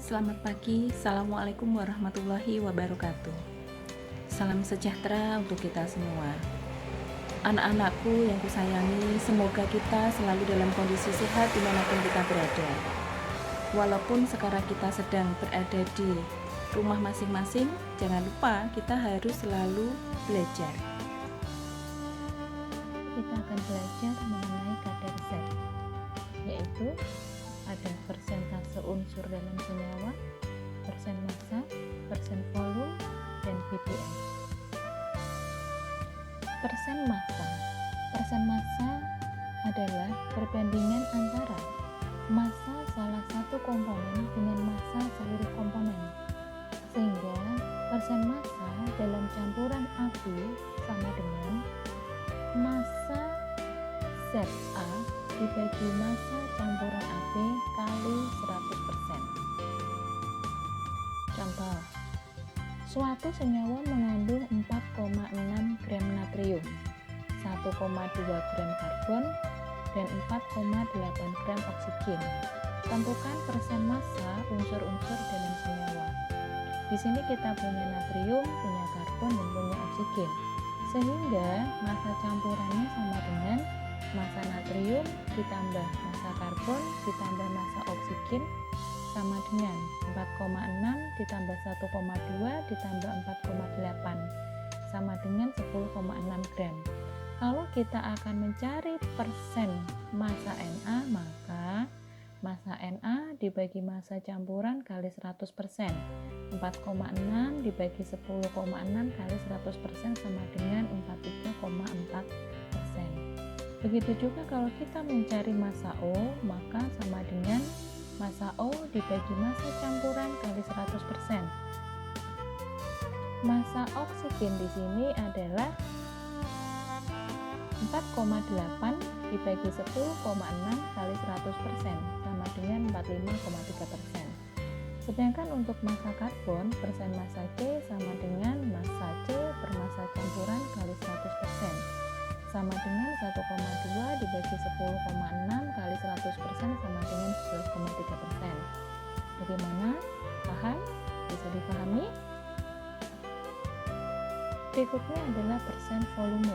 Selamat pagi, Assalamualaikum warahmatullahi wabarakatuh. Salam sejahtera untuk kita semua. Anak-anakku yang kusayangi, semoga kita selalu dalam kondisi sehat dimanapun kita berada. Walaupun sekarang kita sedang berada di rumah masing-masing, jangan lupa kita harus selalu belajar. Kita akan belajar mengenai kadar Z, yaitu ada persentase unsur dalam senyawa, persen massa, persen volume, dan ppm. Persen massa adalah perbandingan antara massa salah satu komponen dengan massa seluruh komponen, sehingga persen massa dalam campuran AB sama dengan massa ZA dibagi massa campuran AB kali 100%. Contoh, suatu senyawa mengandung 4,6 gram natrium, 1,2 gram karbon, dan 4,8 gram oksigen. Tentukan persen massa unsur-unsur dalam senyawa. Di sini kita punya natrium, punya karbon, dan punya oksigen. Sehingga massa campurannya sama dengan massa natrium ditambah massa karbon ditambah massa oksigen sama dengan 4,6 ditambah 1,2 ditambah 4,8 sama dengan 10,6 gram. Kalau kita akan mencari persen massa Na, maka massa Na dibagi massa campuran kali 100%. 4,6 dibagi 10,6 kali 100% sama dengan 43,4%. Begitu juga kalau kita mencari massa O, maka sama dengan massa O dibagi massa campuran kali 100%. Massa oksigen di sini adalah 4,8 dibagi 10,6 kali 100% sama dengan 45,3%. Sedangkan untuk massa karbon, persen massa C sama dengan massa C per massa campuran kali 100%. Sama dengan 1,2 dibagi 10,6 kali 100% sama dengan 11,3%. Bagaimana? Paham? Bisa dipahami? Berikutnya adalah persen volume,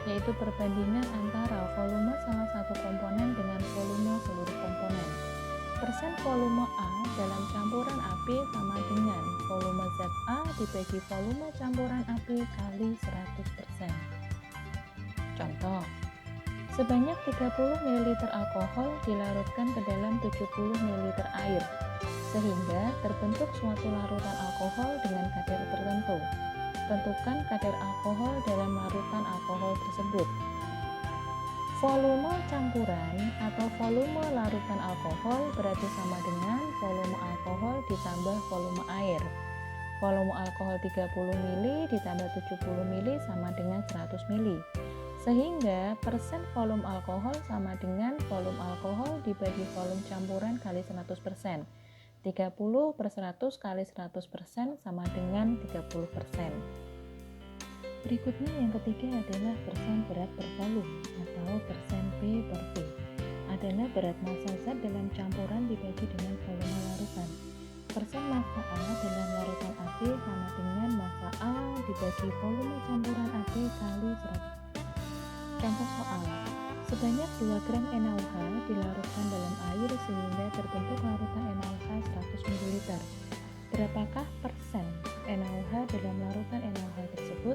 yaitu perbandingan antara volume salah satu komponen dengan volume seluruh komponen. Persen volume A dalam campuran AB sama dengan volume ZA dibagi volume campuran AB kali 100%. Contoh, sebanyak 30 ml alkohol dilarutkan ke dalam 70 ml air, sehingga terbentuk suatu larutan alkohol dengan kadar tertentu. Tentukan kadar alkohol dalam larutan alkohol tersebut. Volume campuran atau volume larutan alkohol berarti sama dengan volume alkohol ditambah volume air. Volume alkohol 30 ml ditambah 70 ml sama dengan 100 ml. Sehingga persen volume alkohol sama dengan volume alkohol dibagi volume campuran kali 100%. 30 per 100 kali 100% sama dengan 30%. Berikutnya yang ketiga adalah persen berat per volume atau persen P per V. Adalah berat massa zat dalam campuran dibagi dengan volume larutan. Persen massa A dalam larutan AB sama dengan massa A dibagi volume campuran AB kali 100. Contoh soal, sebanyak 2 gram NaOH dilarutkan dalam air sehingga terbentuk larutan NaOH 100 ml. Berapakah persen NaOH dalam larutan NaOH tersebut?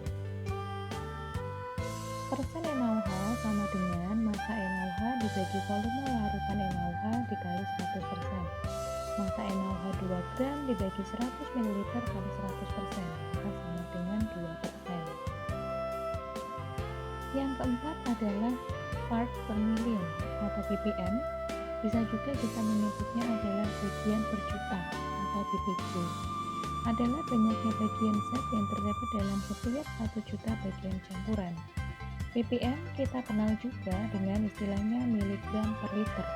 Persen NaOH sama dengan massa NaOH dibagi volume larutan NaOH dikali 100%. Massa NaOH 2 gram dibagi 100 ml kali 100%, maka sama dengan 2%. Yang keempat adalah part per million atau ppm. Bisa juga kita menyebutnya adalah bagian per juta atau ppj. Adalah banyaknya bagian zat yang terdapat dalam setiap 1 juta bagian campuran. ppm kita kenal juga dengan istilahnya miligram per liter.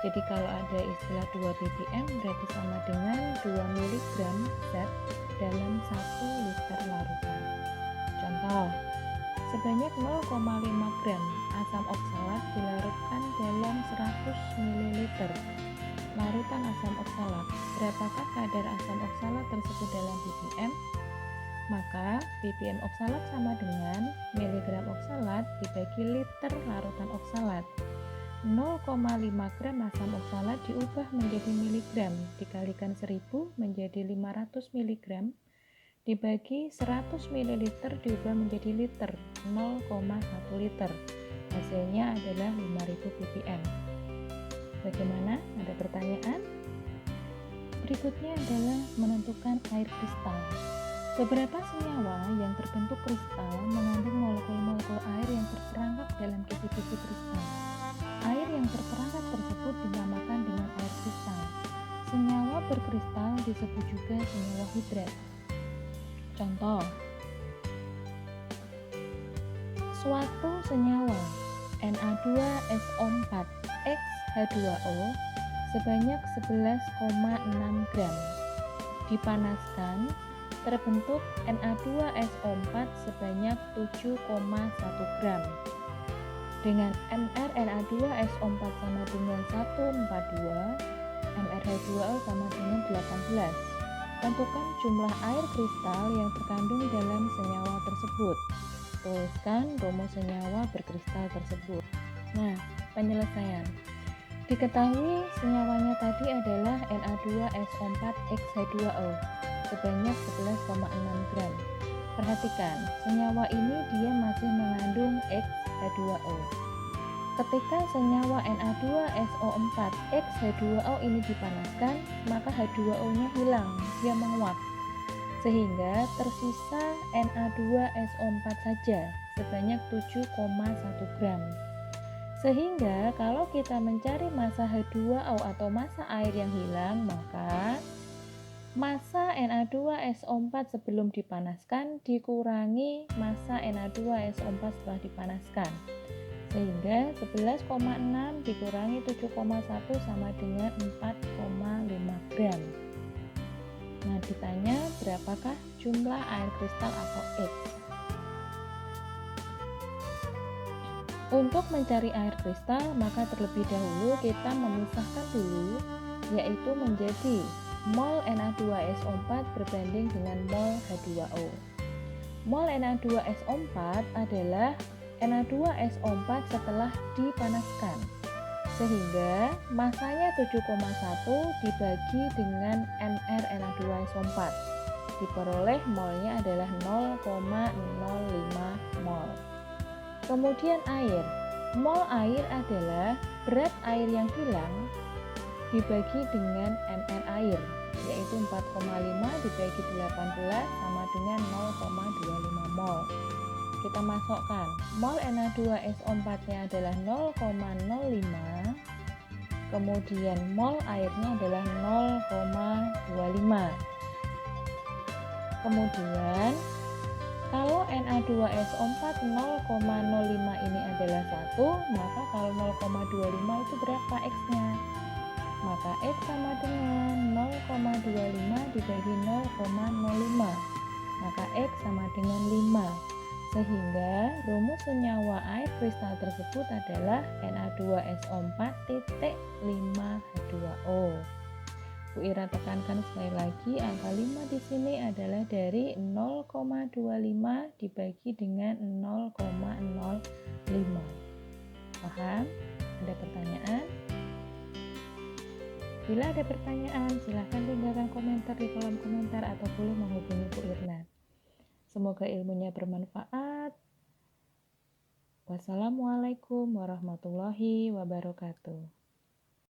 Jadi kalau ada istilah 2 ppm berarti sama dengan 2 miligram zat dalam 1 liter larutan. Contoh, sebanyak 0,5 gram asam oksalat dilarutkan dalam 100 ml. larutan asam oksalat. Berapakah kadar asam oksalat tersebut dalam ppm? Maka ppm oksalat sama dengan miligram oksalat dibagi liter larutan oksalat. 0,5 gram asam oksalat diubah menjadi miligram dikalikan 1000 menjadi 500 miligram dibagi 100 ml diubah menjadi liter 0,1 liter. Hasilnya adalah 5000 ppm. Bagaimana? Ada pertanyaan? Berikutnya adalah menentukan air kristal. Beberapa senyawa yang terbentuk kristal mengandung molekul-molekul air yang terperangkap dalam kisi-kisi kristal. Air yang terperangkap tersebut dinamakan dengan air kristal. Senyawa berkristal disebut juga senyawa hidrat. Contoh, suatu senyawa Na2SO4 X H2O sebanyak 11,6 gram dipanaskan terbentuk Na2SO4 sebanyak 7,1 gram dengan mR Na2SO4 sama dengan 142, mR H2O sama dengan 18. Tentukan jumlah air kristal yang terkandung dalam senyawa tersebut. Tuliskan rumus senyawa berkristal tersebut. Nah, penyelesaian. Diketahui senyawanya tadi adalah Na2SO4 X H2O sebanyak 11,6 gram. Perhatikan, senyawa ini dia masih mengandung X H2O. Ketika senyawa Na2SO4 X H2O ini dipanaskan, maka H2O-nya hilang, dia menguap. Sehingga tersisa Na2SO4 saja sebanyak 7,1 gram. Sehingga kalau kita mencari massa H2O atau massa air yang hilang, maka massa Na2SO4 sebelum dipanaskan dikurangi massa Na2SO4 setelah dipanaskan. Sehingga 11,6 dikurangi 7,1 sama dengan 4,5 gram. Nah, ditanya berapakah jumlah air kristal atau X. Untuk mencari air kristal, maka terlebih dahulu kita memisahkan dulu, yaitu menjadi mol Na2SO4 berbanding dengan mol H2O. Mol Na2SO4 adalah Na2SO4 setelah dipanaskan, sehingga masanya 7,1 dibagi dengan mR Na2SO4 diperoleh molnya adalah 0,05 mol. Kemudian air, mol air adalah berat air yang hilang dibagi dengan mR air, yaitu 4,5 dibagi 18 sama dengan 0,25 mol. Kita masukkan mol Na2SO4-nya adalah 0,05, kemudian mol airnya adalah 0,25. Kemudian kalau Na2SO4 0,05 ini adalah 1, maka kalau 0,25 itu berapa X-nya? Maka X sama dengan 0,25 dibagi 0,05, maka X sama dengan 5. Sehingga rumus senyawa air kristal tersebut adalah Na2SO4.5H2O. Bu Ira tekankan sekali lagi, angka 5 di sini adalah dari 0,25 dibagi dengan 0,05. Paham? Ada pertanyaan? Bila ada pertanyaan, silahkan tinggalkan komentar di kolom komentar atau boleh menghubungi Bu Irna. Semoga ilmunya bermanfaat. Wassalamualaikum warahmatullahi wabarakatuh.